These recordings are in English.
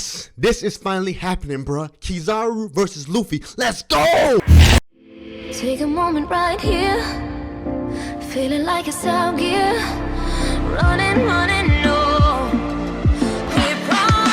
Yes, this is finally happening, bruh. Kizaru versus Luffy. Let's go! Take a moment right here, feeling like it's out gear, running, no, keep running.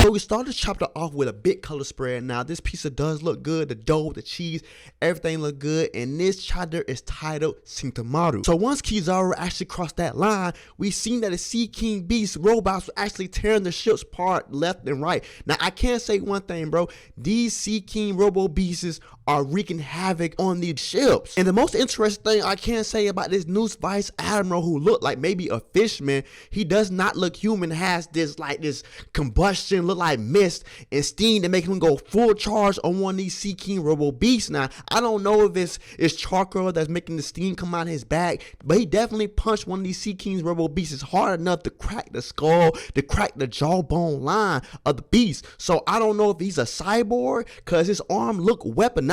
So we started this chapter off with a big color spread. Now this pizza does look good. The dough, the cheese, everything look good. And this chapter is titled Shintamaru. So once Kizaru actually crossed that line, we seen that the Sea King Beast robots were actually tearing the ships apart left and right. Now I can't say one thing, bro. These Sea King Robo Beasts are wreaking havoc on these ships. And the most interesting thing I can say about this new Vice Admiral, who looked like maybe a fishman, he does not look human, has this like this combustion, look like mist and steam to make him go full charge on one of these Sea King Robo Beasts. Now I don't know if it's charcoal that's making the steam come out of his back, but he definitely punched one of these Sea King's Robo Beasts hard enough to crack the skull, to crack the jawbone line of the beast. So I don't know if he's a cyborg, because his arm look weaponized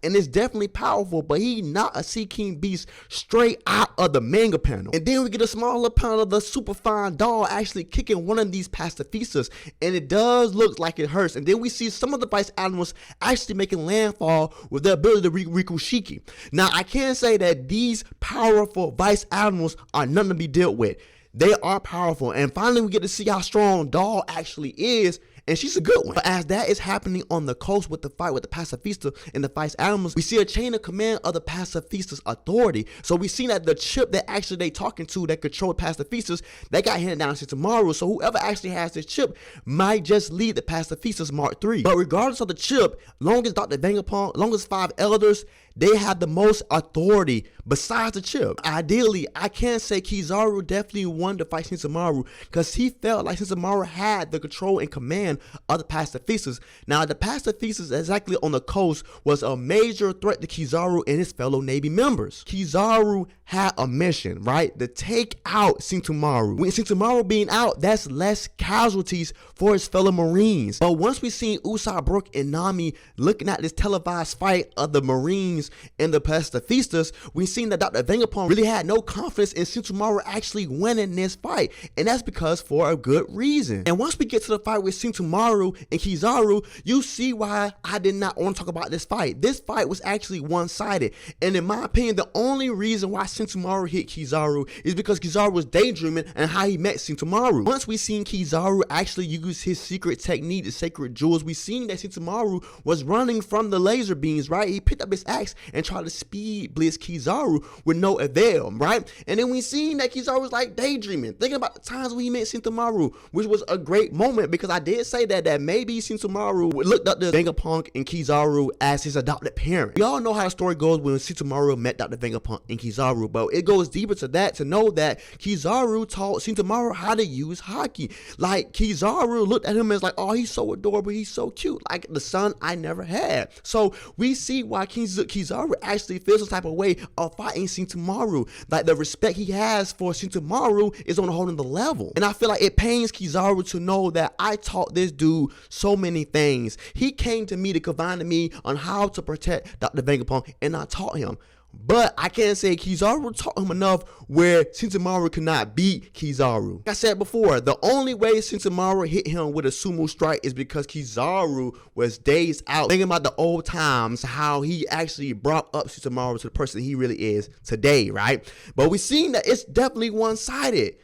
and it's definitely powerful, but he not a Sea King Beast straight out of the manga panel. And then we get a smaller panel of the super fine doll actually kicking one of these pacifistas, and it does look like it hurts. And then we see some of the Vice Admirals actually making landfall with their ability to Rikushiki. Now I can say that these powerful Vice Admirals are nothing to be dealt with. They are powerful, and finally we get to see how strong Doll actually is, and she's a good one. But as that is happening on the coast with the fight with the Pacifista and the Vice Admirals, we see a chain of command of the Pacifista's authority. So we see that the chip that actually they talking to that control Pacifistas, they got handed down to tomorrow. So whoever actually has this chip might just lead the Pacifistas Mark III. But regardless of the chip, long as Dr. Vegapunk, long as 5 elders, they have the most authority besides the chip. Ideally, I can say Kizaru definitely won the fight Shintamaru, because he felt like Shintamaru had the control and command of the Pacifistas. Now the Pacifistas exactly on the coast was a major threat to Kizaru and his fellow Navy members. Kizaru had a mission, right? To take out Shintamaru. With Shintamaru being out, that's less casualties for his fellow Marines. But once we seen Usopp, Brook, and Nami looking at this televised fight of the Marines and the Pacifistas, we seen that Dr. Vegapunk really had no confidence in Shintamaru actually winning this fight, and that's because for a good reason. And once we get to the fight with Shintamaru and Kizaru, you see why I did not want to talk about this fight. This fight was actually one-sided, and in my opinion, the only reason why Shintamaru hit Kizaru is because Kizaru was daydreaming and how he met Shintamaru. Once we seen Kizaru actually use his secret technique, the sacred jewels, we seen that Shintamaru was running from the laser beams, right? He picked up his axe and tried to speed blitz Kizaru with no avail, right? And then we seen that Kizaru was like daydreaming, thinking about the times when he met Shintamaru, which was a great moment, because I did say that maybe Shintamaru looked up to Vegapunk and Kizaru as his adopted parent. We all know how the story goes when Shintamaru met Dr. Vegapunk and Kizaru, but it goes deeper to that, to know that Kizaru taught Shintamaru how to use haki. Like Kizaru looked at him as like, oh, he's so adorable, he's so cute, like the son I never had. So we see why Kizaru actually feels some type of way of fighting Shintamaru. Like the respect he has for Shintamaru is on a whole nother level. And I feel like it pains Kizaru to know that I taught this dude so many things. He came to me to confide to me on how to protect Dr. Vegapunk, and I taught him. But I can't say Kizaru taught him enough where Shintamaru could not beat Kizaru. Like I said before, the only way Shintamaru hit him with a sumo strike is because Kizaru was dazed out, thinking about the old times, how he actually brought up Shintamaru to the person he really is today, right? But we've seen that it's definitely one-sided.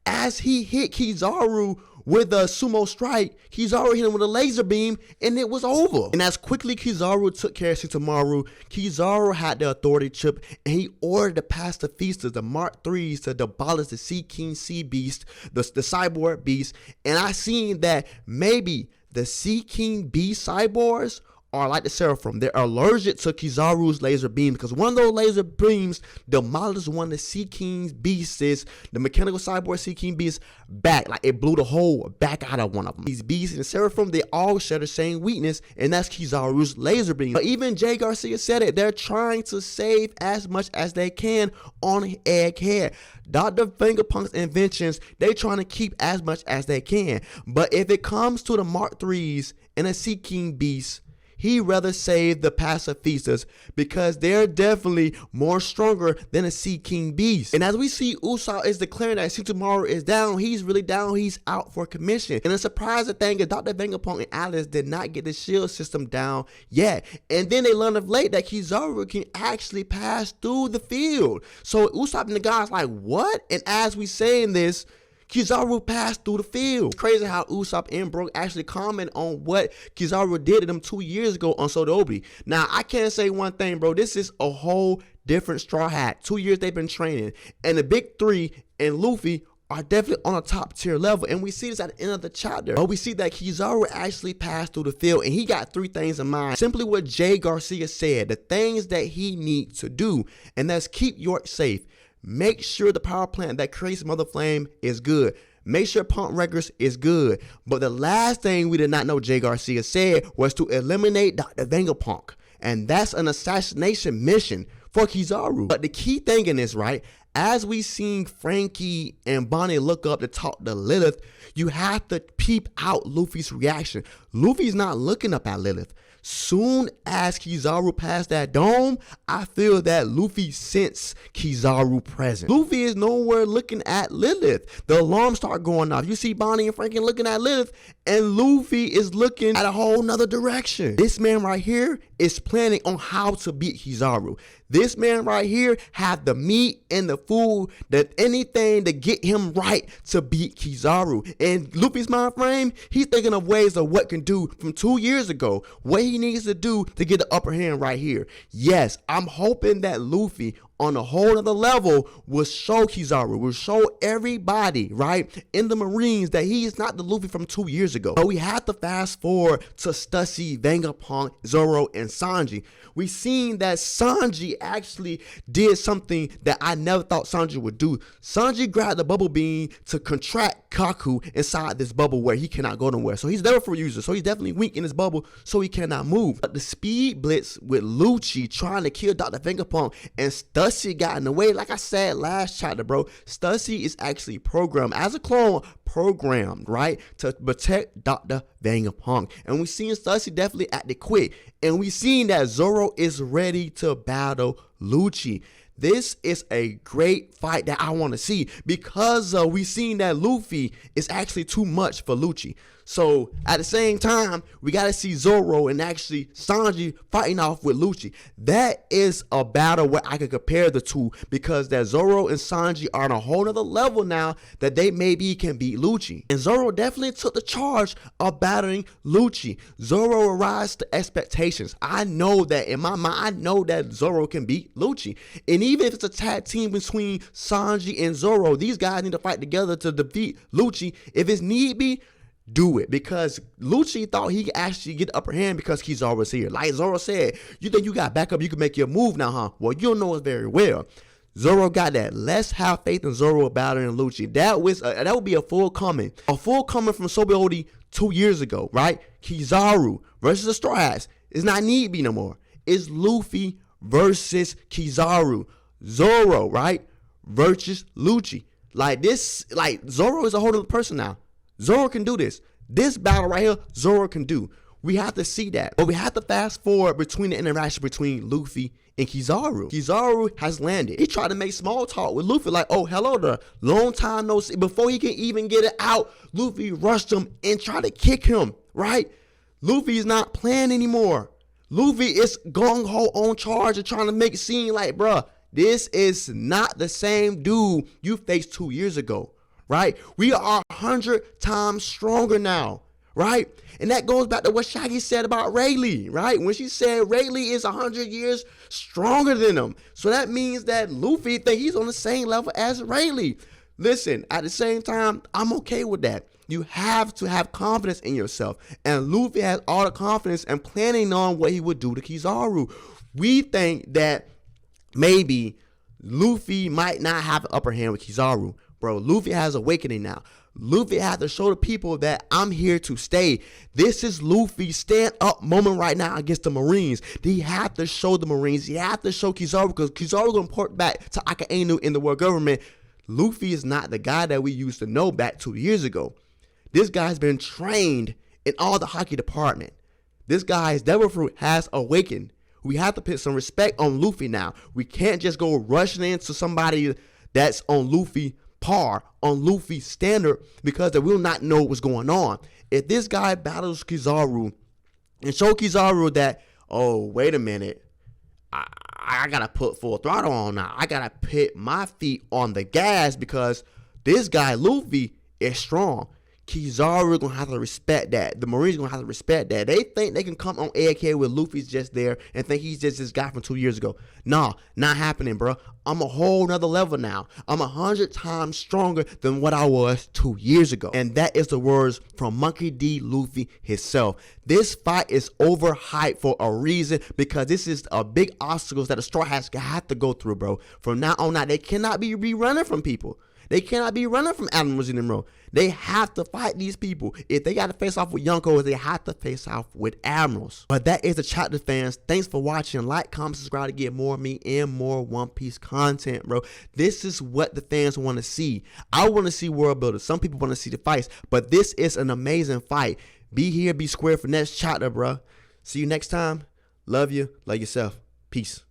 As he hit Kizaru with a sumo strike, Kizaru hit him with a laser beam, and it was over. And as quickly Kizaru took care of Shintamaru, Kizaru had the authority chip, and he ordered the Pacifistas, the Mark IIIs, to abolish the Sea King Sea Beast, the cyborg beast. And I seen that maybe the Sea King Beast cyborgs are like the Seraphim. They're allergic to Kizaru's laser beam because one of those laser beams demolished one of the Sea King's beasts, the mechanical cyborg Sea King beast, back. Like it blew the whole back out of one of them. These beasts and the Seraphim, they all share the same weakness, and that's Kizaru's laser beam. But even Jay Garcia said it. They're trying to save as much as they can on Egghead. Dr. Vengapunk's inventions, they trying to keep as much as they can. But if it comes to the Mark IIIs and a Sea King beast, he'd rather save the pacifistas because they're definitely more stronger than a Sea King beast. And as we see, Usopp is declaring that Shikamaru is down. He's really down. He's out for commission. And the surprising thing is Dr. Vegapunk and Alice did not get the shield system down yet. And then they learned of late that Kizaru can actually pass through the field. So Usopp and the guys like, what? And as we saying this, Kizaru passed through the field. It's crazy how Usopp and Brook actually comment on what Kizaru did to them 2 years ago on Sodobi. Now, I can't say one thing, bro. This is a whole different Straw Hat. 2 years they've been training. And the big three and Luffy are definitely on a top tier level. And we see this at the end of the chapter. But we see that Kizaru actually passed through the field and he got 3 things in mind. Simply what Jay Garcia said, the things that he needs to do. And that's keep York safe. Make sure the power plant that creates Mother Flame is good. Make sure Pump Records is good. But the last thing we did not know Jay Garcia said was to eliminate Dr. Vegapunk. And that's an assassination mission for Kizaru. But the key thing in this, right, as we seen Frankie and Bonnie look up to talk to Lilith, you have to peep out Luffy's reaction. Luffy's not looking up at Lilith. Soon as Kizaru passed that dome, I feel that Luffy sensed Kizaru present. Luffy is nowhere looking at Lilith. The alarms start going off. You see Bonnie and Frankie looking at Lilith, and Luffy is looking at a whole nother direction. This man right here is planning on how to beat Kizaru. This man right here have the meat and the food, that anything to get him right to beat Kizaru. And Luffy's mind frame, he's thinking of ways of what can do from 2 years ago, what he needs to do to get the upper hand right here. Yes, I'm hoping that Luffy on a whole other level will show Kizaru, will show everybody, right, in the Marines that he is not the Luffy from 2 years ago. But we have to fast forward to Stussy, Vegapunk, Zoro, and Sanji. We seen that Sanji actually did something that I never thought Sanji would do. Sanji grabbed the bubble beam to contract Kaku inside this bubble where he cannot go nowhere. So he's never for user. So he's definitely weak in this bubble, so he cannot move. But the speed blitz with Lucci trying to kill Dr. Vegapunk and Stussy got in the way. Like I said last chapter, bro, Stussy is actually programmed as a clone, right, to protect Dr. Vegapunk. And we seen Stussy definitely acted quick. And we seen that Zoro is ready to battle Lucci. This is a great fight that I want to see because we seen that Luffy is actually too much for Lucci. So at the same time, we got to see Zoro and actually Sanji fighting off with Lucci. That is a battle where I could compare the two because that Zoro and Sanji are on a whole other level now that they maybe can beat Lucci. And Zoro definitely took the charge of battling Lucci. Zoro rise to expectations. I know that in my mind, I know that Zoro can beat Lucci. And even if it's a tag team between Sanji and Zoro, these guys need to fight together to defeat Lucci. If it's need be, do it, because Lucci thought he could actually get the upper hand because Kizaru was here. Like Zoro said, you think you got backup, you can make your move now, huh? Well, you don't know it very well. Zoro got that. Let's have faith in Zoro battling Lucci. That would be a full coming from Sobiodi 2 years ago, right? Kizaru versus the Straw Hats. It's not need be no more. It's Luffy versus Kizaru. Zoro, right, versus Lucci. Like this, like Zoro is a whole other person now. Zoro can do this. This battle right here, Zoro can do. We have to see that. But we have to fast forward between the interaction between Luffy and Kizaru. Kizaru has landed. He tried to make small talk with Luffy like, oh, hello there. Long time no see. Before he can even get it out, Luffy rushed him and tried to kick him, right? Luffy is not playing anymore. Luffy is gung-ho on charge and trying to make it seem like, bruh, this is not the same dude you faced 2 years ago. Right? We are 100 times stronger now, right? And that goes back to what Shaggy said about Rayleigh, right? When she said Rayleigh is 100 years stronger than him. So that means that Luffy think he's on the same level as Rayleigh. Listen, at the same time, I'm okay with that. You have to have confidence in yourself. And Luffy has all the confidence and planning on what he would do to Kizaru. We think that maybe Luffy might not have an upper hand with Kizaru. Bro, Luffy has awakening now. Luffy has to show the people that I'm here to stay. This is Luffy's stand-up moment right now against the Marines. He have to show the Marines. He have to show Kizaru, because Kizaru going to report back to Akainu in the world government. Luffy is not the guy that we used to know back 2 years ago. This guy's been trained in all the hockey department. This guy's devil fruit has awakened. We have to put some respect on Luffy now. We can't just go rushing into somebody that's on Luffy par, on Luffy standard, because they will not know what's going on. If this guy battles Kizaru and show Kizaru that, oh, wait a minute, I gotta put full throttle on now. I gotta put my feet on the gas because this guy Luffy is strong. Kizaru gonna have to respect that. The Marines gonna have to respect that. They think they can come on AK with Luffy's just there and think he's just this guy from 2 years ago. Nah, not happening, bro. I'm a whole nother level now. I'm 100 times stronger than what I was 2 years ago. And that is the words from Monkey D. Luffy himself. This fight is overhyped for a reason, because this is a big obstacles that the Straw Hats have to go through, bro. From now on out, they cannot be running from people. They cannot be running from animals anymore. They have to fight these people. If they got to face off with Yonkos, they have to face off with admirals. But that is the chapter, fans. Thanks for watching. Like, comment, subscribe to get more of me and more One Piece content, bro. This is what the fans want to see. I want to see world builders. Some people want to see the fights, but this is an amazing fight. Be here, be square for next chapter, bro. See you next time. Love you. Love yourself. Peace.